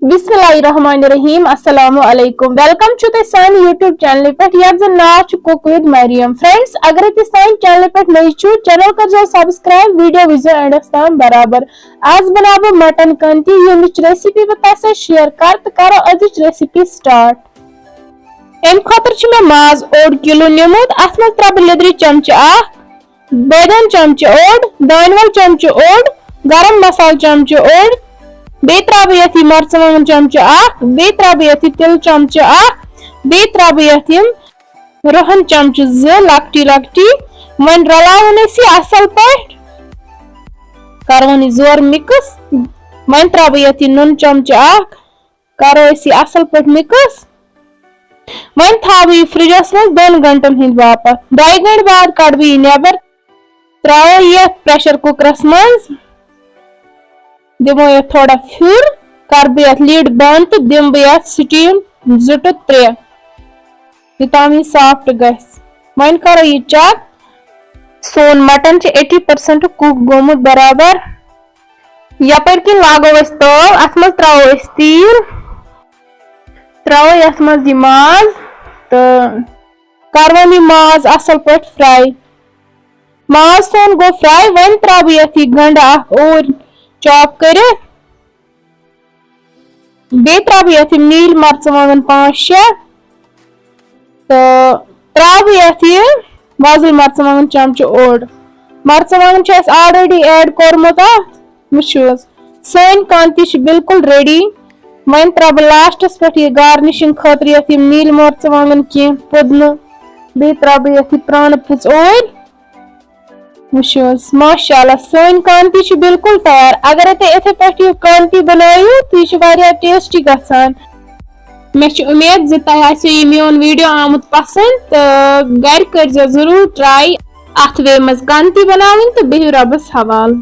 बिस्मिल्लाहिर्रहमानिर्रहीम अस्सलामु अलैकुम वेलकम टू द सान यूट्यूब चैनल पे यह नाव कुक विद मरियम फ्रेंड्स अगर सान चैनल पे नई छू चैनल कर जो सब्सक्राइब वीडियो विजो एंडस तम बराबर आज बनाबो मटन कंती यमिच रेसिपी बतासे शेयर कर त करो अजिच रेसिपी स्टार्ट एम खतर छ मे माज 1 किलो निमुत अथ मज त्रब लिद्रि चमच बेदन चमच ओड दानवल चमच ओड गरम मसाला चमच ओड बे त्राबो यथि मर्चवांगन चमच बे त्राबो यथि तिल चमच बे त्राबो यथि रोहन चमच लकटी लकटी वन रलावन असल पट करवन जोर मिक्स वन त्राबो यथि नुन चमच करो असल पट मिक्स वन थाव फ्रिजस मज 2 घंटन हिंद बापत 2 घंटे बाद कड़ नेबर त्रो ये प्रेशर कुकरस मज दिमो ये थोड़ा फिर कर बह लीड बंद तो दिम बह स्टीम 2 to 3 योताम यह सॉफ्ट गस वन करो यह चेक सोन मटन 80% कुक गोमुत बराबर यपर कि लागो तव अथ मज त्रो तील त्रो यथ मज यह माज तो करवन यह माज असल पट फ्राई माज सोन गो फ्राई वन त्रो यथ गंड और चॉप कर बे त्राब यथ नील मर्चवांगन 5-6 तो त्राब यथ वजल मर्चवांगन चमच ओड मर्चवांगन ऑलरेडी ऐड कोरमुत वो सन कांति बिल्कुल रेडी वन त्रब लास्टस पे यह गार्निशिंग खतर यथ नील मर्चवांगन कह पुदन बे त्रब यथ प्रान पुच ओड माशाअल्लाह सन कांति बिल्कुल तैयार अगर इथे पे कांति बनायु तो यह टेस्टी गसान मे उम्मीद ज तह आसो मोन वीडियो आमुत पसंद तो घर कर जरूर ट्राई अथ वे मज कांति बनावन तो बिहु रबस हवाल।